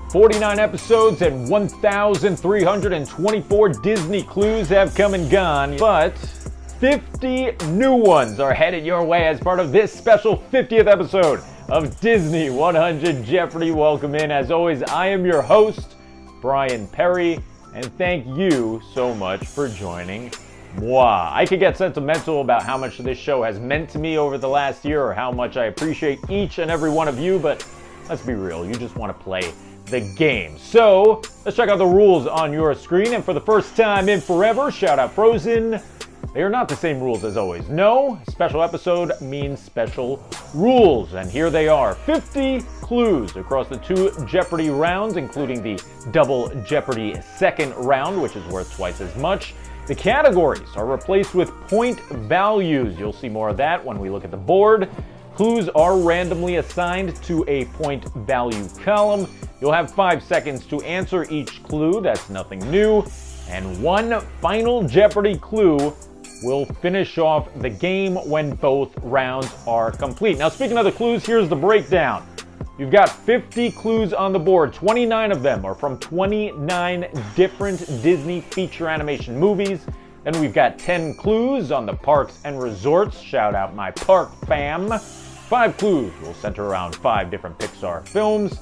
49 episodes and 1,324 Disney clues have come and gone, but 50 new ones are headed your way as part of this special 50th episode of Disney 100 Jeopardy! Welcome in. As always, I am your host, Bryan Perri, and thank you so much for joining moi. I could get sentimental about how much this show has meant to me over the last year or how much I appreciate each and every one of you, but let's be real, you just want to play the game. So, let's check out the rules on your screen, and for the first time in forever, shout out Cruisin. They are not the same rules as always. No, special episode means special rules, and here they are. 50 clues across the 2 Jeopardy rounds, including the double Jeopardy second round, which is worth twice as much. The categories are replaced with point values. You'll see more of that when we look at the board. Clues are randomly assigned to a point value column. You'll have 5 seconds to answer each clue. That's nothing new. And one Final Jeopardy clue will finish off the game when both rounds are complete. Now, speaking of the clues, here's the breakdown. You've got 50 clues on the board. 29 of them are from 29 different Disney feature animation movies. Then we've got 10 clues on the parks and resorts. Shout out my park fam. 5 clues will center around 5 different Pixar films.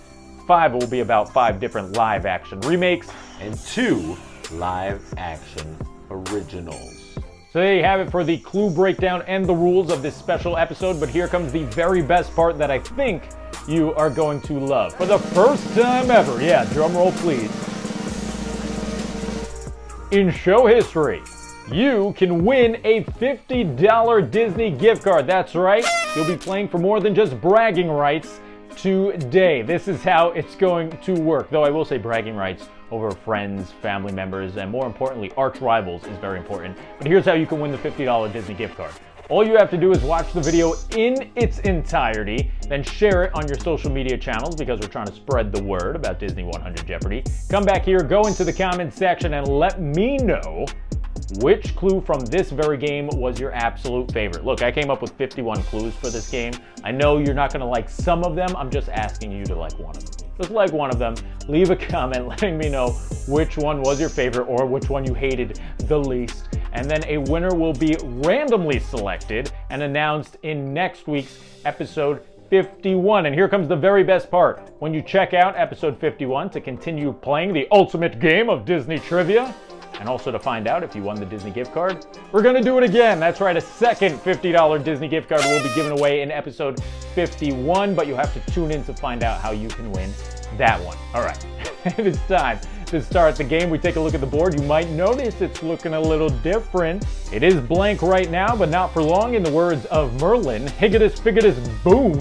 5 will be about 5 different live action remakes. And 2 live action originals. So there you have it for the clue breakdown and the rules of this special episode, but here comes the very best part that I think you are going to love. For the first time ever, yeah, drum roll please. In show history, you can win a $50 Disney gift card. That's right, you'll be playing for more than just bragging rights today. This is how it's going to work, though I will say bragging rights over friends, family members, and more importantly, arch rivals is very important. But here's how you can win the $50 Disney gift card. All you have to do is watch the video in its entirety, then share it on your social media channels because we're trying to spread the word about Disney 100 Jeopardy. Come back here, go into the comments section, and let me know which clue from this very game was your absolute favorite. Look, I came up with 51 clues for this game. I know you're not going to like some of them. I'm just asking you to like one of them. Just like one of them. Leave a comment letting me know which one was your favorite or which one you hated the least. And then a winner will be randomly selected and announced in next week's episode 51. And here comes the very best part. When you check out episode 51 to continue playing the ultimate game of Disney trivia, and also to find out if you won the Disney gift card, we're gonna do it again. That's right, a second $50 Disney gift card will be given away in episode 51, but you have to tune in to find out how you can win that one. All right, it's time to start the game. We take a look at the board. You might notice it's looking a little different. It is blank right now, but not for long. In the words of Merlin, higgitus figgitus boom.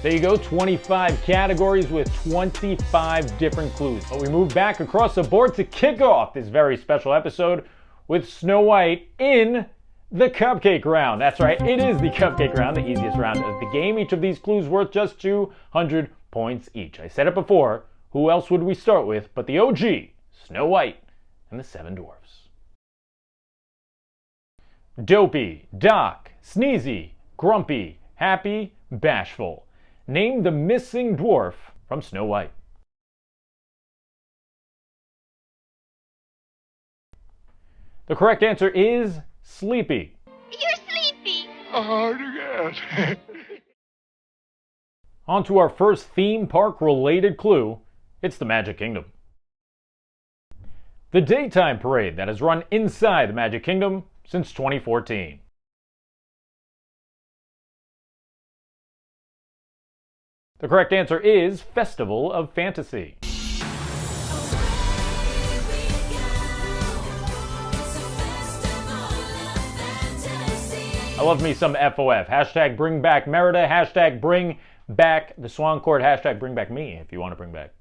There you go, 25 categories with 25 different clues. But we move back across the board to kick off this very special episode with Snow White in the cupcake round. That's right, it is the cupcake round, the easiest round of the game. Each of these clues worth just 200 points each. I said it before, who else would we start with but the OG, Snow White and the 7 Dwarfs. Dopey, Doc, Sneezy, Grumpy, Happy, Bashful. Name the missing dwarf from Snow White. The correct answer is Sleepy. You're sleepy. Oh, yes. On to our first theme park related clue. It's the Magic Kingdom. The daytime parade that has run inside the Magic Kingdom since 2014. The correct answer is Festival of Fantasy. I love me some FOF. Hashtag bring back Merida. Hashtag bring back the Swan Court. Hashtag bring back me if you want to bring back,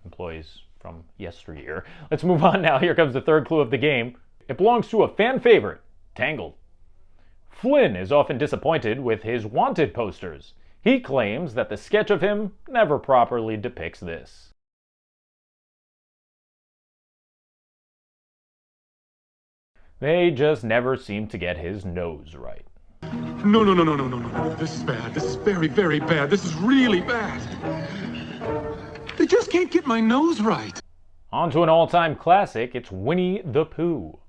employees from yesteryear. Let's move on now. Here comes the third clue of the game. It belongs to a fan favorite, Tangled. Flynn is often disappointed with his wanted posters. He claims that the sketch of him never properly depicts this. They just never seem to get his nose right. No. This is bad. This is very, very bad. This is really bad. I just can't get my nose right. On to an all-time classic, it's Winnie the Pooh.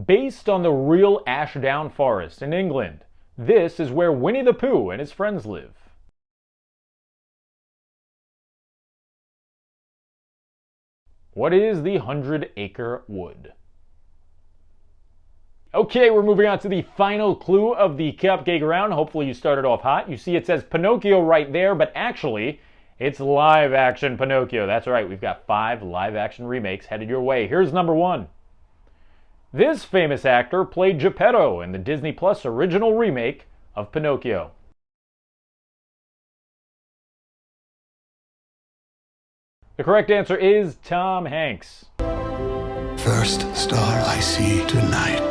Based on the real Ashdown Forest in England, this is where Winnie the Pooh and his friends live. What is the 100-acre wood? Okay, we're moving on to the final clue of the cupcake round. Hopefully you started off hot. You see it says Pinocchio right there, but actually, it's live-action Pinocchio. That's right, we've got 5 live-action remakes headed your way. Here's number 1. This famous actor played Geppetto in the Disney Plus original remake of Pinocchio. The correct answer is Tom Hanks. First star I see tonight.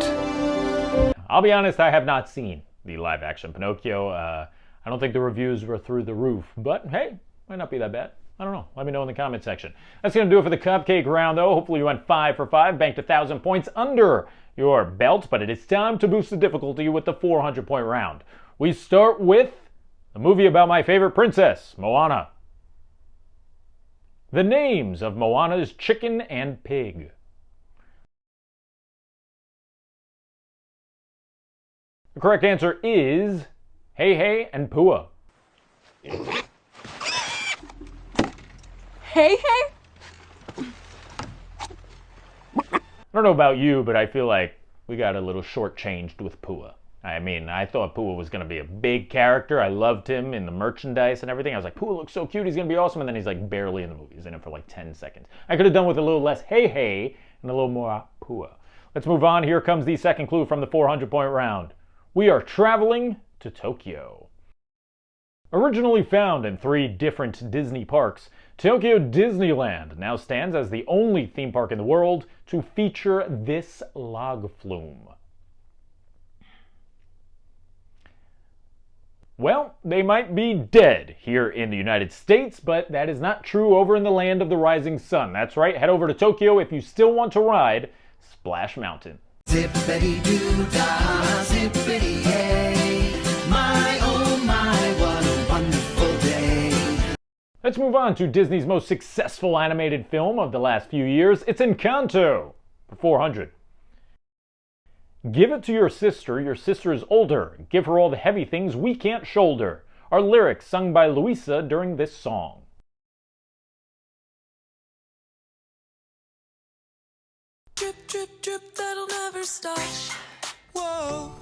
I'll be honest, I have not seen the live-action Pinocchio. I don't think the reviews were through the roof, but hey, might not be that bad. I don't know. Let me know in the comment section. That's going to do it for the cupcake round, though. Hopefully you went 5 for 5, banked 1,000 points under your belt, but it is time to boost the difficulty with the 400-point round. We start with the movie about my favorite princess, Moana. The names of Moana's chicken and pig. The correct answer is Hey Hey and Pua. Hey, hey? I don't know about you, but I feel like we got a little shortchanged with Pua. I mean, I thought Pua was going to be a big character. I loved him in the merchandise and everything. I was like, Pua looks so cute, he's going to be awesome. And then he's like barely in the movie. He's in it for like 10 seconds. I could have done with a little less Hey Hey and a little more Pua. Let's move on. Here comes the second clue from the 400-point round. We are traveling to Tokyo. Originally found in 3 different Disney parks, Tokyo Disneyland now stands as the only theme park in the world to feature this log flume. Well, they might be dead here in the United States, but that is not true over in the land of the rising sun. That's right, head over to Tokyo if you still want to ride Splash Mountain. Zippity-doo-dah, zippity-yay, my oh my, what a wonderful day. Let's move on to Disney's most successful animated film of the last few years. It's Encanto for 400. Give it to your sister is older. Give her all the heavy things we can't shoulder. Are lyrics sung by Luisa during this song. Drip, drip, drip, that'll never stop. Whoa.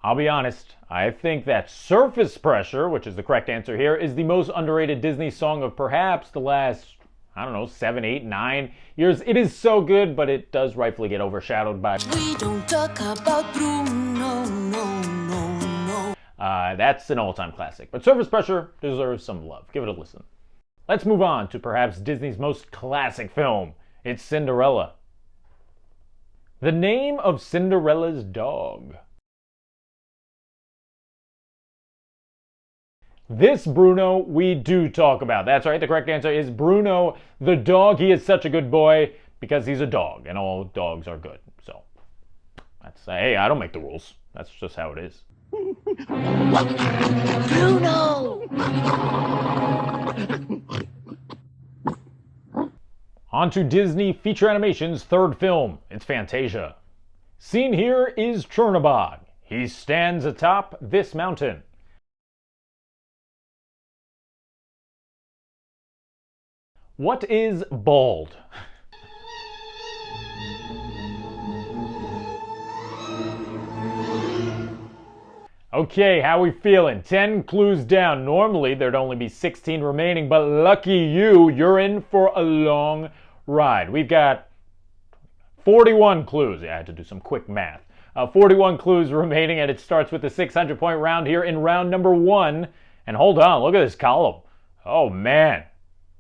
I'll be honest, I think that Surface Pressure, which is the correct answer here, is the most underrated Disney song of perhaps the last, 7, 8, 9 years. It is so good, but it does rightfully get overshadowed by... We don't talk about Bruno, no, no, no. That's an all-time classic, but Surface Pressure deserves some love. Give it a listen. Let's move on to perhaps Disney's most classic film. It's Cinderella. The name of Cinderella's dog. This Bruno we do talk about. That's right, the correct answer is Bruno the dog. He is such a good boy because he's a dog, and all dogs are good. So, that's, hey, I don't make the rules. That's just how it is. Bruno! On to Disney Feature Animation's third film. It's Fantasia. Scene here is Chernobog. He stands atop this mountain. What is bald? Okay, how we feeling? 10 clues down. Normally there'd only be 16 remaining, but lucky you, you're in for a long ride. We've got 41 clues. Yeah, I had to do some quick math. 41 clues remaining, and it starts with the 600-point round here in round number 1. And hold on, look at this column. Oh man,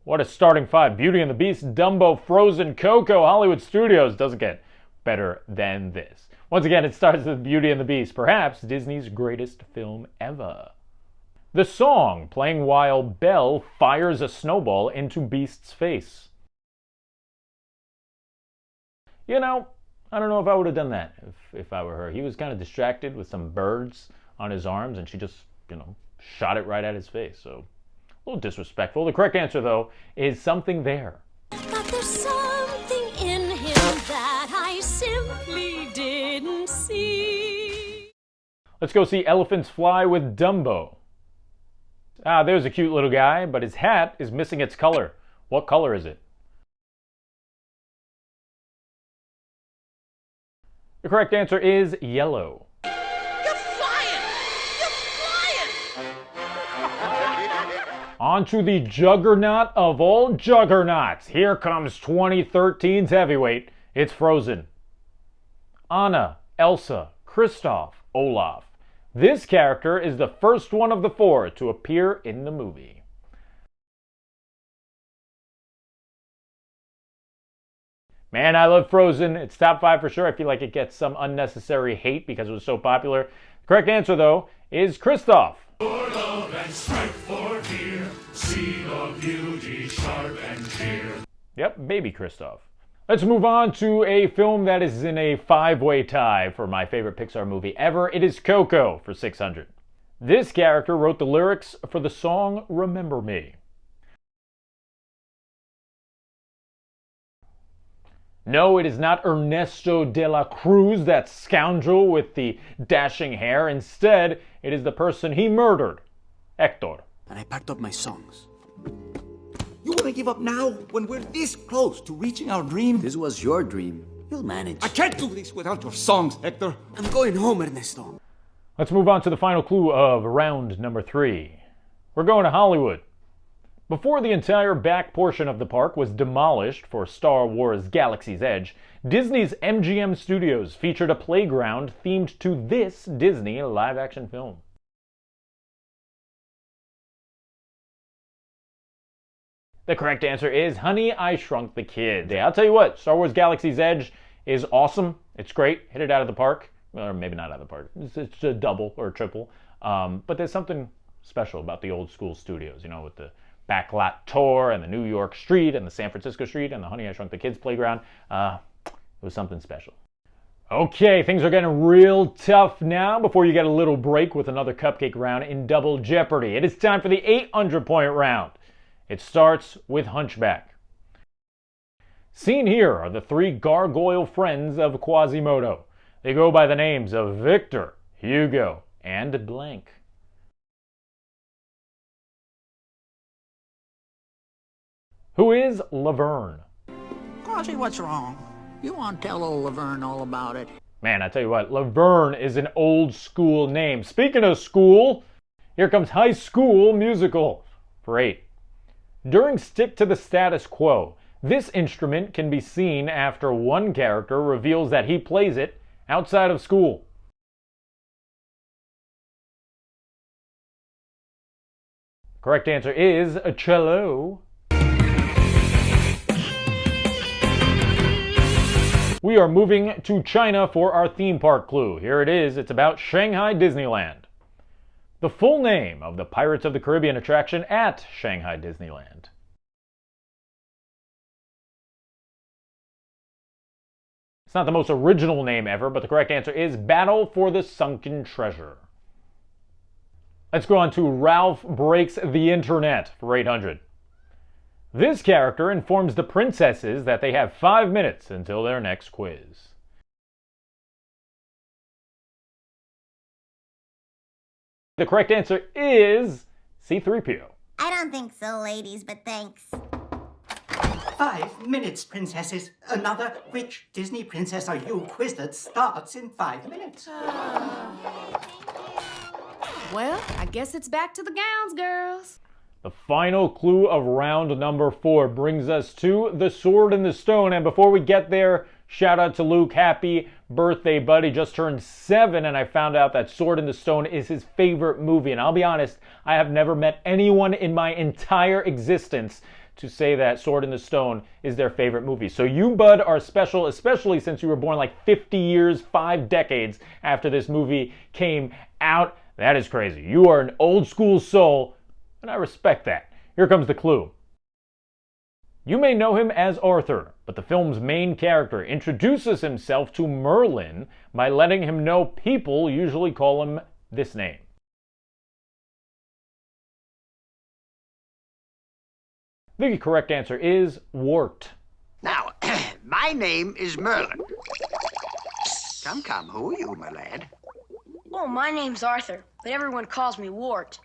what a starting 5. Beauty and the Beast, Dumbo, Frozen, Coco, Hollywood Studios. Doesn't get better than this. Once again, it starts with Beauty and the Beast, perhaps Disney's greatest film ever. The song playing while Belle fires a snowball into Beast's face. You know, I don't know if I would have done that if I were her. He was kind of distracted with some birds on his arms, and she just, shot it right at his face. So A little disrespectful. The correct answer, though, is something there. But there's something in him that I simply didn't see. Let's go see Elephants Fly with Dumbo. Ah, there's a cute little guy, but his hat is missing its color. What color is it? The correct answer is yellow. You're flying! You're flying! On to the juggernaut of all juggernauts. Here comes 2013's heavyweight. It's Frozen. Anna, Elsa, Kristoff, Olaf. This character is the first one of the four to appear in the movie. Man, I love Frozen. It's top 5 for sure. I feel like it gets some unnecessary hate because it was so popular. The correct answer, though, is Kristoff. For love and strife for fear, seed of beauty, sharp and clear. Yep, baby Kristoff. Let's move on to a film that is in a 5-way tie for my favorite Pixar movie ever. It is Coco for 600. This character wrote the lyrics for the song Remember Me. No, it is not Ernesto de la Cruz, that scoundrel with the dashing hair. Instead, it is the person he murdered, Hector. And I packed up my songs. You want to give up now when we're this close to reaching our dream? This was your dream. You'll manage. I can't do this without your songs, Hector. I'm going home, Ernesto. Let's move on to the final clue of round number 3. We're going to Hollywood. Before the entire back portion of the park was demolished for Star Wars Galaxy's Edge, Disney's MGM Studios featured a playground themed to this Disney live-action film. The correct answer is Honey, I Shrunk the Kids. Yeah, I'll tell you what, Star Wars Galaxy's Edge is awesome. It's great. Hit it out of the park. Or maybe not out of the park. It's a double or a triple. But there's something special about the old school studios, you know, with the backlot tour and the New York street and the San Francisco street and the Honey, I Shrunk the Kids playground. It was something special. Okay, things are getting real tough now before you get a little break with another cupcake round in Double Jeopardy. It is time for the 800-point round. It starts with Hunchback. Seen here are the 3 gargoyle friends of Quasimodo. They go by the names of Victor, Hugo, and blank. Who is Laverne? Quasi, what's wrong? You want to tell old Laverne all about it? Man, I tell you what, Laverne is an old school name. Speaking of school, here comes High School Musical for 8. During Stick to the Status Quo, this instrument can be seen after one character reveals that he plays it outside of school. Correct answer is a cello. We are moving to China for our theme park clue. Here it is. It's about Shanghai Disneyland. The full name of the Pirates of the Caribbean attraction at Shanghai Disneyland. It's not the most original name ever, but the correct answer is Battle for the Sunken Treasure. Let's go on to Ralph Breaks the Internet for 800. This character informs the princesses that they have 5 minutes until their next quiz. The correct answer is C-3PO. I don't think so, ladies, but thanks. 5 minutes, princesses. Another which Disney princess are you? Quiz that starts in 5 minutes. Well, I guess it's back to the gowns, girls. The final clue of round number 4 brings us to The Sword in the Stone. And before we get there, shout out to Luke. Happy birthday, buddy. Just turned 7, and I found out that Sword in the Stone is his favorite movie. And I'll be honest, I have never met anyone in my entire existence to say that Sword in the Stone is their favorite movie. So you, bud, are special, especially since you were born like 50 years, 5 decades after this movie came out. That is crazy. You are an old school soul, and I respect that. Here comes the clue. You may know him as Arthur, but the film's main character introduces himself to Merlin by letting him know people usually call him this name. The correct answer is wart. Now, my name is Merlin. Come, who are you, my lad? Oh, my name's Arthur, but everyone calls me Wart.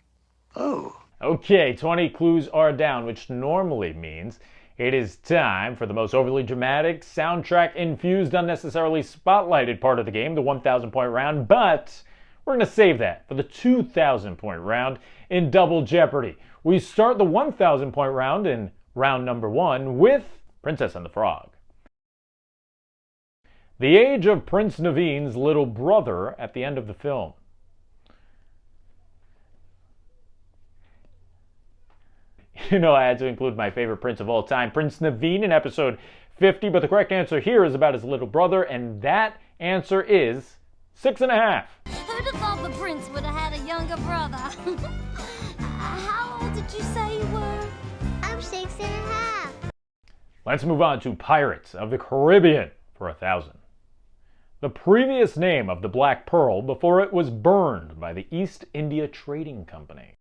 Oh. Okay, 20 clues are down, which normally means it is time for the most overly dramatic, soundtrack-infused, unnecessarily spotlighted part of the game, the 1,000-point round, but we're going to save that for the 2,000-point round in Double Jeopardy. We start the 1,000-point round in round number 1 with Princess and the Frog. The age of Prince Naveen's little brother at the end of the film. You know, I had to include my favorite prince of all time, Prince Naveen, in episode 50, but the correct answer here is about his little brother, and that answer is 6.5. Who'd have thought the prince would have had a younger brother? How old did you say you were? I'm 6.5. Let's move on to Pirates of the Caribbean for 1,000. The previous name of the Black Pearl before it was burned by the East India Trading Company.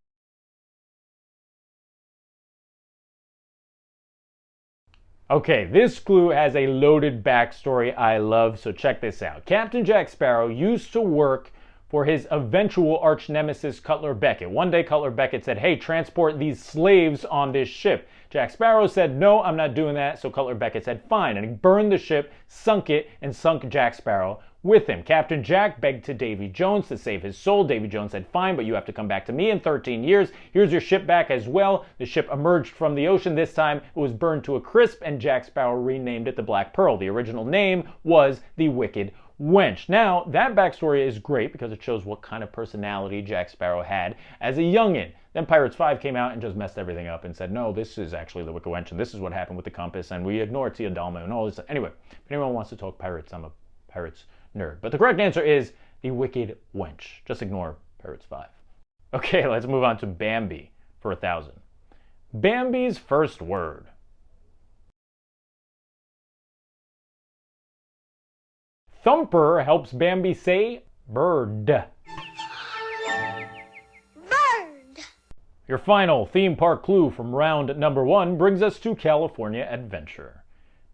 Okay, this clue has a loaded backstory I love, so check this out. Captain Jack Sparrow used to work for his eventual arch nemesis Cutler Beckett. One day Cutler Beckett said, "Hey, transport these slaves on this ship." Jack Sparrow said, "No, I'm not doing that." So Cutler Beckett said, "Fine," and he burned the ship, sunk it, and sunk Jack Sparrow with him. Captain Jack begged to Davy Jones to save his soul. Davy Jones said, "Fine, but you have to come back to me in 13 years. Here's your ship back as well." The ship emerged from the ocean. This time it was burned to a crisp, and Jack Sparrow renamed it the Black Pearl. The original name was the Wicked Wench. Now, that backstory is great because it shows what kind of personality Jack Sparrow had as a youngin'. Then Pirates 5 came out and just messed everything up and said, no, this is actually the Wicked Wench, and this is what happened with the compass, and we ignored Tia Dalma and all this. Anyway, if anyone wants to talk pirates, I'm a pirates nerd. But the correct answer is the Wicked Wench. Just ignore Pirates 5. Okay, let's move on to Bambi for 1,000. Bambi's first word. Thumper helps Bambi say bird. Bird. Your final theme park clue from round number 1 brings us to California Adventure.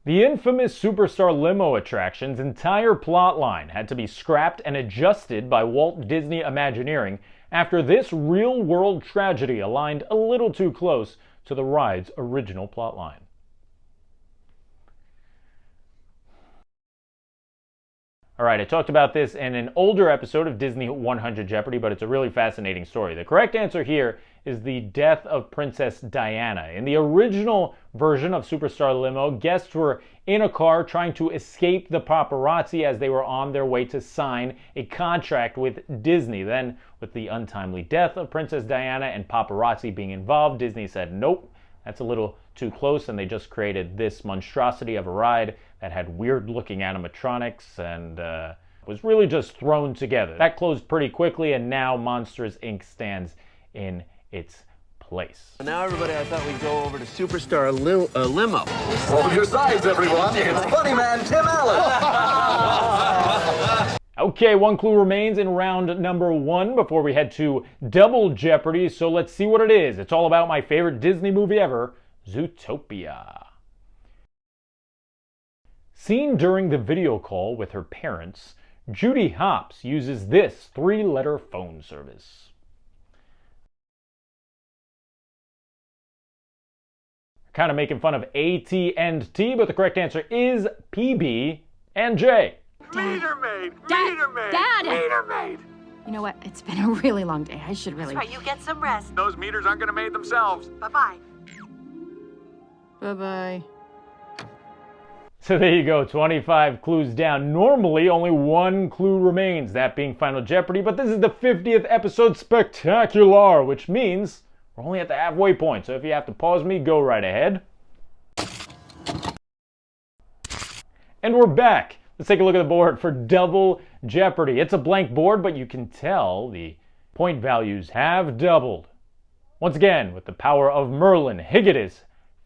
The infamous Superstar Limo attraction's entire plotline had to be scrapped and adjusted by Walt Disney Imagineering after this real-world tragedy aligned a little too close to the ride's original plotline. Alright, I talked about this in an older episode of Disney 100 Jeopardy, but it's a really fascinating story. The correct answer here is the death of Princess Diana. In the original version of Superstar Limo, guests were in a car trying to escape the paparazzi as they were on their way to sign a contract with Disney. Then, with the untimely death of Princess Diana and paparazzi being involved, Disney said, nope, that's a little too close, and they just created this monstrosity of a ride that had weird-looking animatronics and was really just thrown together. That closed pretty quickly, and now Monsters, Inc. stands in its place. Now, everybody, I thought we'd go over to Superstar Limo. Hold your sides, everyone. It's Funny Man Tim Allen. Okay, one clue remains in round number 1 before we head to Double Jeopardy, so let's see what it is. It's all about my favorite Disney movie ever, Zootopia. Seen during the video call with her parents, Judy Hopps uses this 3-letter phone service. Kind of making fun of AT&T, but the correct answer is PB and J. Meter maid! Dad! Meter maid! Dad! Meter maid! You know what? It's been a really long day. I should really... That's right, you get some rest. Those meters aren't gonna maid themselves. Bye-bye. Bye-bye. So there you go, 25 clues down. Normally, only one clue remains, that being Final Jeopardy, but this is the 50th episode spectacular, which means we're only at the halfway point, so if you have to pause me, go right ahead. And we're back. Let's take a look at the board for Double Jeopardy. It's a blank board, but you can tell the point values have doubled. Once again, with the power of Merlin, Higgidus,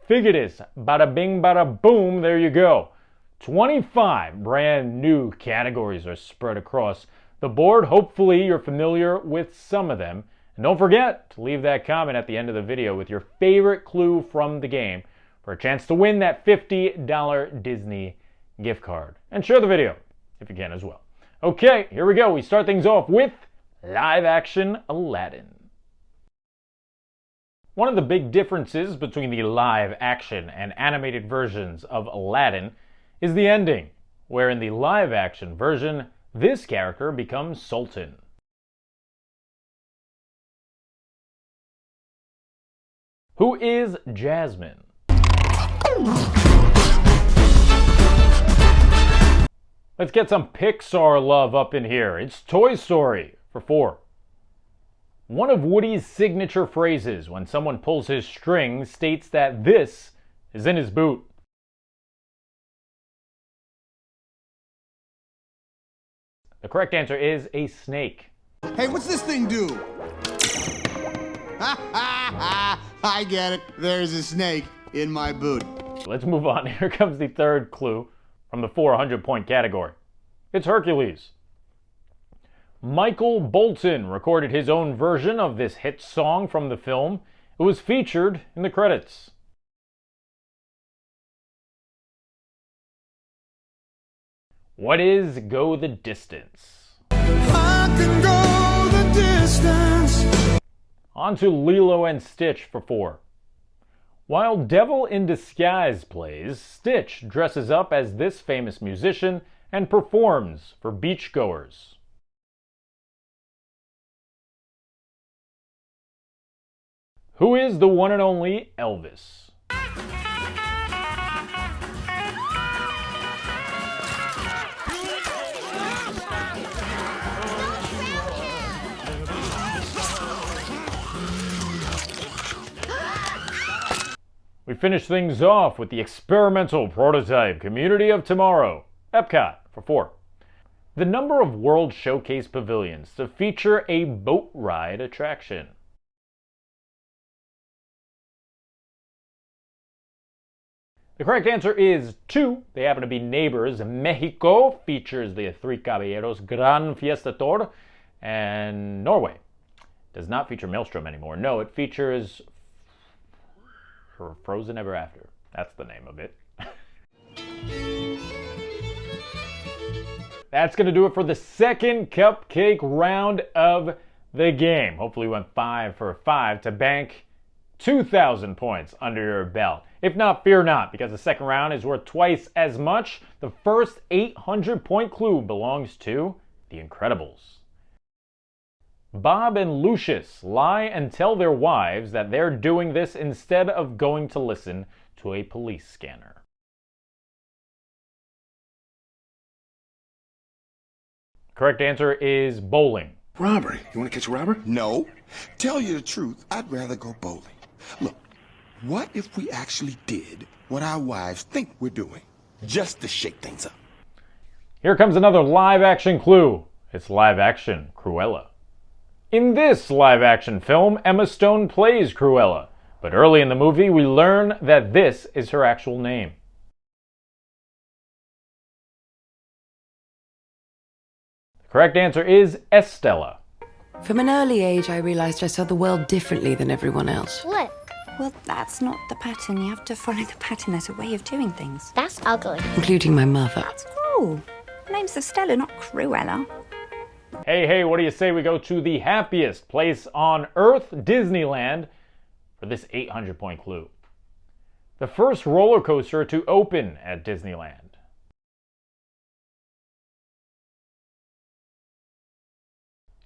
Figgidus, bada bing, bada boom, there you go. 25 brand new categories are spread across the board. Hopefully you're familiar with some of them. And don't forget to leave that comment at the end of the video with your favorite clue from the game. for a chance to win that $50 Disney gift card. And share the video if you can as well. Okay, here we go. We start things off with live action Aladdin. One of the big differences between the live action and animated versions of Aladdin is the ending, where in the live action version, this character becomes Sultan. Who is Jasmine? Let's get some Pixar love up in here. It's Toy Story for 4. One of Woody's signature phrases when someone pulls his string states that this is in his boot. The correct answer is a snake. Hey, what's this thing do? Ha ha ha! I get it. There's a snake in my boot. Let's move on. Here comes the third clue from the 400-point category. It's Hercules. Michael Bolton recorded his own version of this hit song from the film. It was featured in the credits. What is Go the Distance? I can go the distance. On to Lilo and Stitch for 4. While Devil in Disguise plays, Stitch dresses up as this famous musician and performs for beachgoers. Who is the one and only Elvis? We finish things off with the experimental prototype Community of Tomorrow, Epcot, for 4. The number of World Showcase pavilions to feature a boat ride attraction. The correct answer is 2. They happen to be neighbors. Mexico features the Three Caballeros Gran Fiesta Tour, and Norway does not feature Maelstrom anymore. No, it features Frozen Ever After. That's the name of it. That's going to do it for the second cupcake round of the game. Hopefully we went 5 for 5 to bank 2,000 points under your belt. If not, fear not, because the second round is worth twice as much. The first 800-point clue belongs to The Incredibles. Bob and Lucius lie and tell their wives that they're doing this instead of going to listen to a police scanner. Correct answer is bowling. Robbery. You want to catch a robber? No. Tell you the truth, I'd rather go bowling. Look, what if we actually did what our wives think we're doing, just to shake things up? Here comes another live-action clue. It's live-action Cruella. In this live-action film, Emma Stone plays Cruella, but early in the movie we learn that this is her actual name. The correct answer is Estella. From an early age, I realized I saw the world differently than everyone else. Look. Well, that's not the pattern. You have to follow the pattern. There's a way of doing things. That's ugly. Including my mother. That's cruel. Her name's Estella, not Cruella. Hey, what do you say we go to the happiest place on Earth, Disneyland, for this 800-point clue? The first roller coaster to open at Disneyland.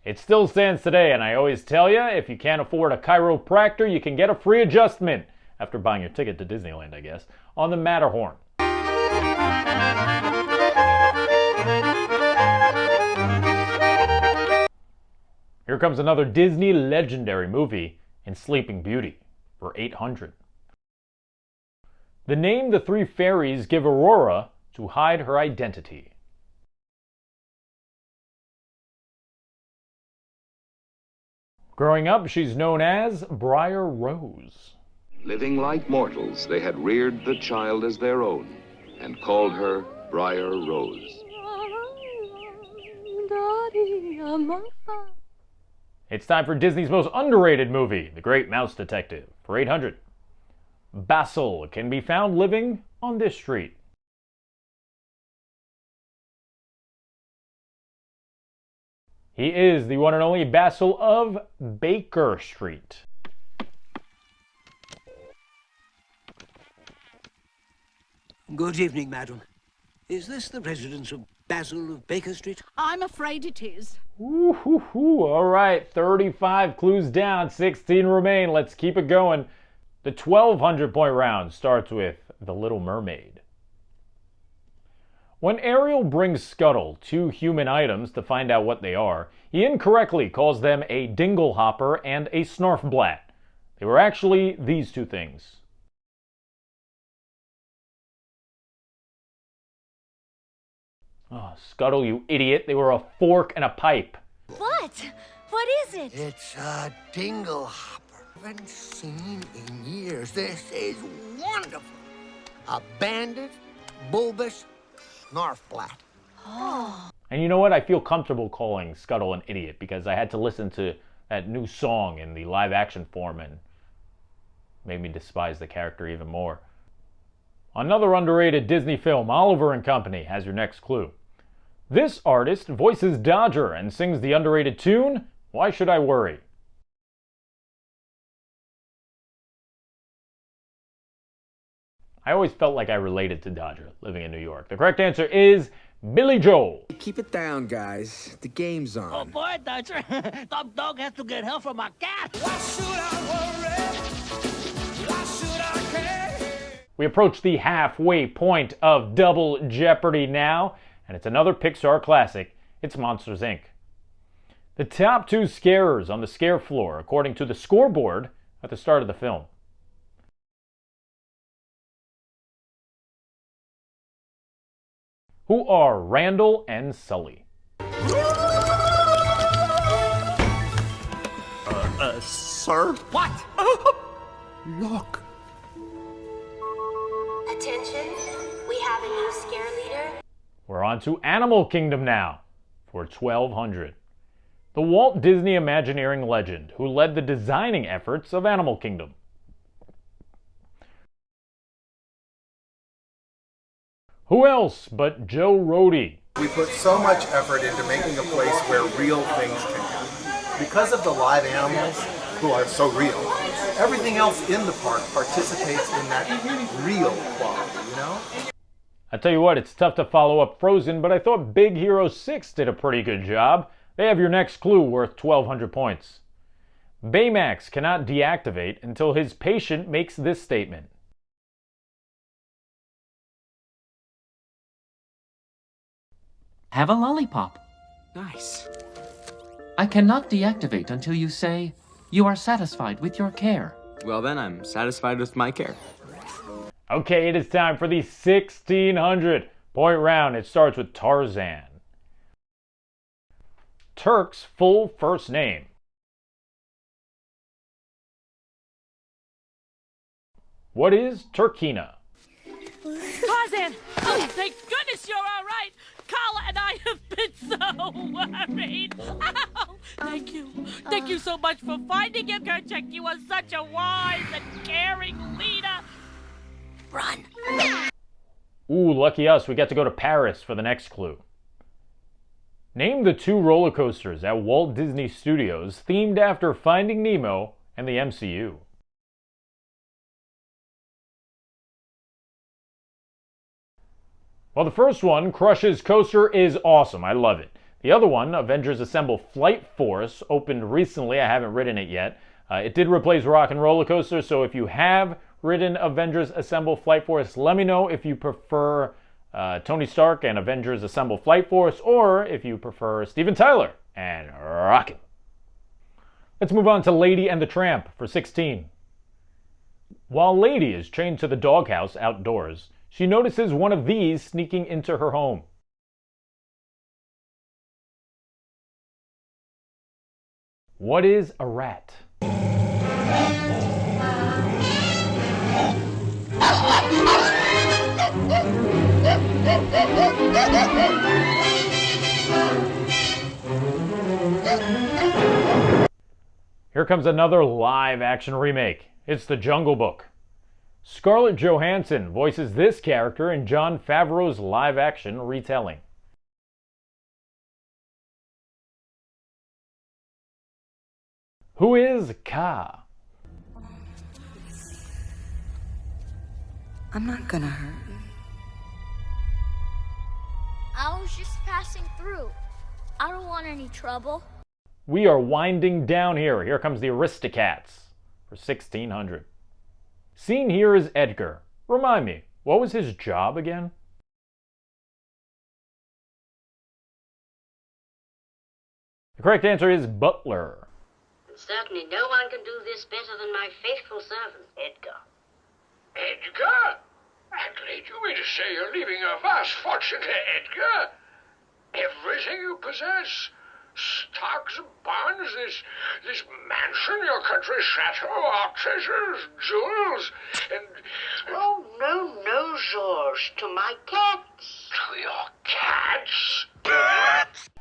It still stands today, and I always tell you, if you can't afford a chiropractor, you can get a free adjustment, after buying your ticket to Disneyland, I guess, on the Matterhorn. Here comes another Disney legendary movie in Sleeping Beauty for 800. The name the three fairies give Aurora to hide her identity. Growing up, she's known as Briar Rose. Living like mortals, they had reared the child as their own and called her Briar Rose. It's time for Disney's most underrated movie, The Great Mouse Detective, for 800. Basil can be found living on this street? He is the one and only Basil of Baker Street. Good evening, madam. Is this the residence of Basil of Baker Street? I'm afraid it is. Ooh, all right, 35 clues down, 16 remain. Let's keep it going. The 1,200-point round starts with The Little Mermaid. When Ariel brings Scuttle two human items to find out what they are, he incorrectly calls them a dinglehopper and a snarfblat. They were actually these two things. Oh, Scuttle, you idiot. They were a fork and a pipe. What? What is it? It's a dinglehopper. Haven't seen in years. This is wonderful. A banded, bulbous snarfblat. Oh. And you know what? I feel comfortable calling Scuttle an idiot because I had to listen to that new song in the live action form and made me despise the character even more. Another underrated Disney film, Oliver and Company, has your next clue. This artist voices Dodger and sings the underrated tune, Why Should I Worry? I always felt like I related to Dodger living in New York. The correct answer is Billy Joel. Keep it down, guys. The game's on. Oh boy, Dodger. Top dog has to get help from a cat. Why should I worry? Why should I care? We approach the halfway point of Double Jeopardy now, and it's another Pixar classic. It's Monsters, Inc. The top two scarers on the scare floor, according to the scoreboard at the start of the film. Who are Randall and Sully? Sir? What? Look. Attention, we have a new scare leader. We're on to Animal Kingdom now for 1,200. The Walt Disney Imagineering legend who led the designing efforts of Animal Kingdom. Who else but Joe Rohde? We put so much effort into making a place where real things can happen. Because of the live animals who are so real, everything else in the park participates in that real quality, you know? I tell you what, it's tough to follow up Frozen, but I thought Big Hero 6 did a pretty good job. They have your next clue worth 1,200 points. Baymax cannot deactivate until his patient makes this statement. Have a lollipop. Nice. I cannot deactivate until you say, you are satisfied with your care. Well then, I'm satisfied with my care. Okay, it is time for the 1,600-point round. It starts with Tarzan. Turk's full first name. What is Turkina? Tarzan! Oh, thank goodness you're all right! Carla and I have been so worried. Ow! Thank you. Thank you so much for finding him, Kerchak. You are such a wise and caring leader. Run. Ooh, lucky us. We get to go to Paris for the next clue. Name the two roller coasters at Walt Disney Studios themed after Finding Nemo and the MCU. Well, the first one, Crush's Coaster, is awesome. I love it. The other one, Avengers Assemble Flight Force, opened recently. I haven't ridden it yet. It did replace Rock and Roller Coaster, so if you have ridden Avengers Assemble Flight Force, let me know if you prefer Tony Stark and Avengers Assemble Flight Force, or if you prefer Steven Tyler and Rockin'. Let's move on to Lady and the Tramp for 16. While Lady is chained to the doghouse outdoors, she notices one of these sneaking into her home. What is a rat? Here comes another live action remake. It's The Jungle Book. Scarlett Johansson voices this character in Jon Favreau's live-action retelling. Who is Ka? I'm not gonna hurt you. I was just passing through. I don't want any trouble. We are winding down here. Here comes the Aristocats for 1600. Scene here is Edgar. Remind me, what was his job again? The correct answer is butler. Certainly no one can do this better than my faithful servant, Edgar. Edgar? Adelaide, you mean to say you're leaving a vast fortune to Edgar? Everything you possess? Stocks, bonds, this mansion, your country chateau, our treasures, jewels, and... Oh, no, Georges, to my cats. To your cats?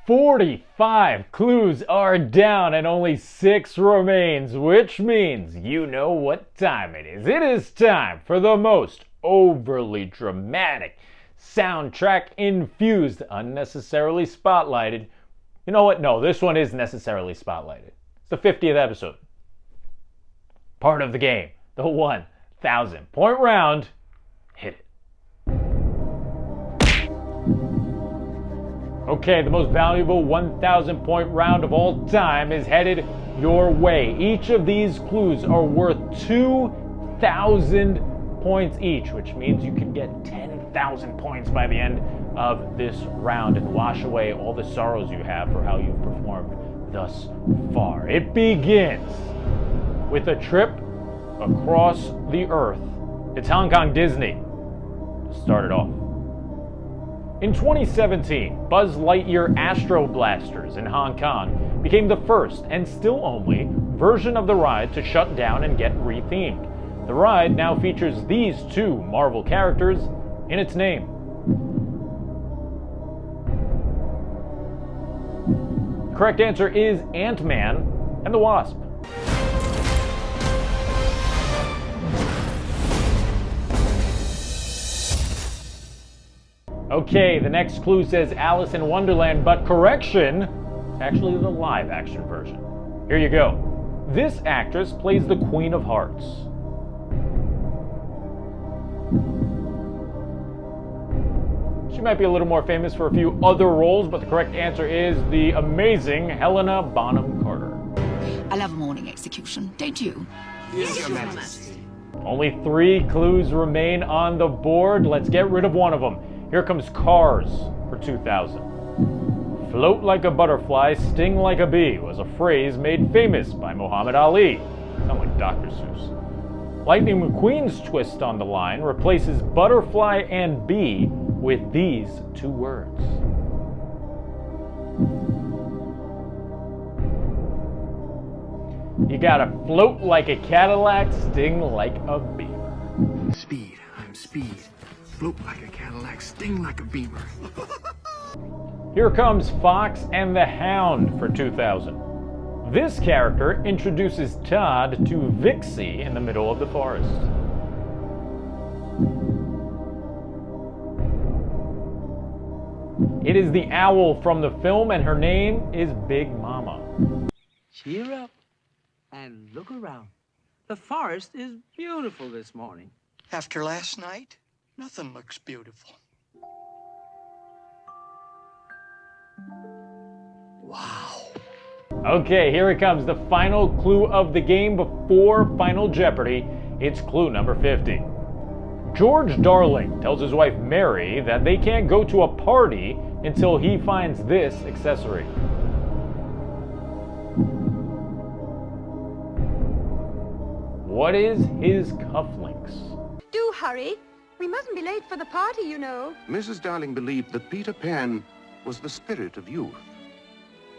45 clues are down and only 6 remains, which means you know what time it is. It is time for the most overly dramatic, soundtrack-infused, unnecessarily spotlighted. You know what? No, this one is necessarily spotlighted. It's the 50th episode. Part of the game. The 1,000 point round. Hit it. Okay, the most valuable 1,000 point round of all time is headed your way. Each of these clues are worth 2,000 points each, which means you can get 10,000 points by the end of this round and wash away all the sorrows you have for how you've performed thus far. It begins with a trip across the earth. It's Hong Kong Disney to start it off. In 2017, Buzz Lightyear Astro Blasters in Hong Kong became the first, and still only, version of the ride to shut down and get rethemed. The ride now features these 2 Marvel characters in its name. The correct answer is Ant-Man and the Wasp. Okay, the next clue says Alice in Wonderland, but correction, it's actually the live-action version. Here you go. This actress plays the Queen of Hearts. She might be a little more famous for a few other roles, but the correct answer is the amazing Helena Bonham Carter. I love a morning execution, don't you? Yes, Your Majesty. Only 3 clues remain on the board. Let's get rid of one of them. Here comes Cars for 2,000. Float like a butterfly, sting like a bee was a phrase made famous by Muhammad Ali. Sound like Dr. Seuss. Lightning McQueen's twist on the line replaces butterfly and bee with these 2 words. You gotta float like a Cadillac, sting like a beaver. Speed, I'm speed. Float like a Cadillac, sting like a beaver. Here comes Fox and the Hound for 2,000. This character introduces Todd to Vixie in the middle of the forest. It is the owl from the film, and her name is Big Mama. Cheer up and look around. The forest is beautiful this morning. After last night, nothing looks beautiful. Wow. Okay, here it comes, the final clue of the game before Final Jeopardy. It's clue number 50. George Darling tells his wife Mary that they can't go to a party until he finds this accessory. What is his cufflinks? Do hurry. We mustn't be late for the party, you know. Mrs. Darling believed that Peter Pan was the spirit of youth.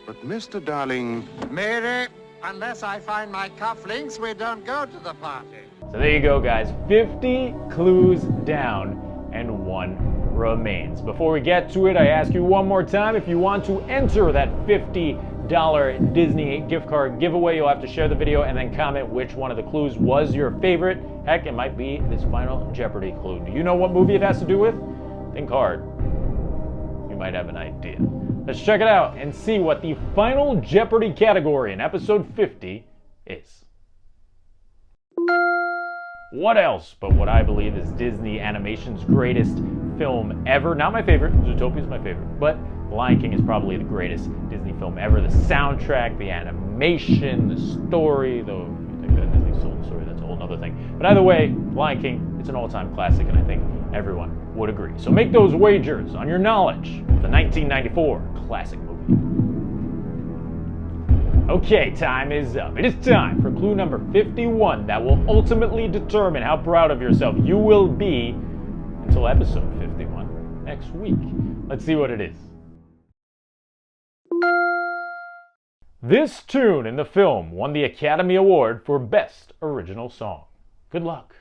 But Mr. Darling... Mary, unless I find my cufflinks, we don't go to the party. So there you go, guys. 50 clues down and 1 remains. Before we get to it, I ask you one more time, if you want to enter that $50 $50 Disney gift card giveaway. You'll have to share the video and then comment which one of the clues was your favorite. Heck, it might be this Final Jeopardy clue. Do you know what movie it has to do with? Think hard. You might have an idea. Let's check it out and see what the Final Jeopardy category in episode 50 is. What else but what I believe is Disney Animation's greatest film ever? Not my favorite. Zootopia is my favorite. But Lion King is probably the greatest Disney film ever. The soundtrack, the animation, the story, though I think that Disney sold the story, that's a whole other thing. But either way, Lion King, it's an all-time classic, and I think everyone would agree. So make those wagers on your knowledge of the 1994 classic movie. Okay, time is up. It is time for clue number 51 that will ultimately determine how proud of yourself you will be until episode 51 next week. Let's see what it is. This tune in the film won the Academy Award for Best Original Song. Good luck.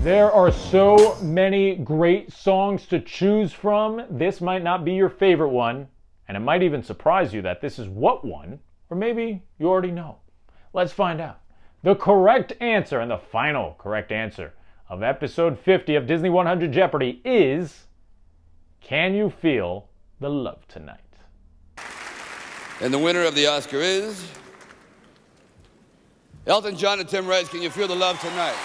There are so many great songs to choose from. This might not be your favorite one, and it might even surprise you that this is what won, or maybe you already know. Let's find out. The correct answer, and the final correct answer of episode 50 of Disney 100 Jeopardy is Can You Feel the Love Tonight? And the winner of the Oscar is Elton John and Tim Rice. Can you feel the love tonight?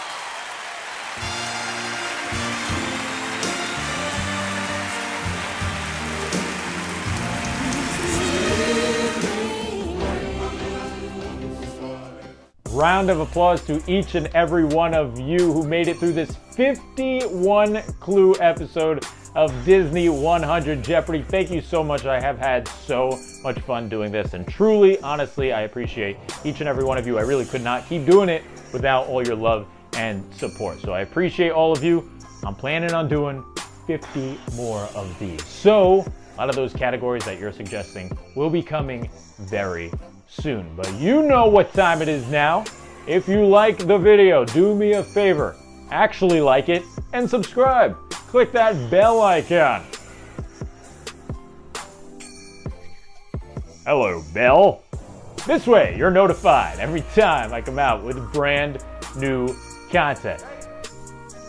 Round of applause to each and every one of you who made it through this 51 clue episode of Disney 100 Jeopardy. Thank you so much. I have had so much fun doing this, and truly, honestly, I appreciate each and every one of you. I really could not keep doing it without all your love and support. So I appreciate all of you. I'm planning on doing 50 more of these. So a lot of those categories that you're suggesting will be coming very soon. But you know what time it is now. If you like the video, do me a favor. Actually like it and subscribe. Click that bell icon. Hello, bell. This way, you're notified every time I come out with brand new content.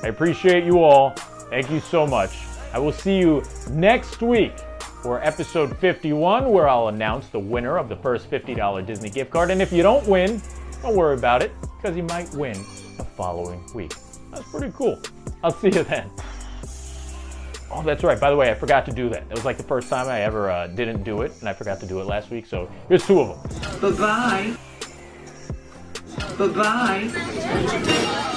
I appreciate you all. Thank you so much. I will see you next week for episode 51, where I'll announce the winner of the first $50 Disney gift card. And if you don't win, don't worry about it, because you might win the following week. That's pretty cool. I'll see you then. Oh, that's right. By the way, I forgot to do that. It was like the first time I ever didn't do it, and I forgot to do it last week, so here's 2 of them. Bye-bye. Bye-bye.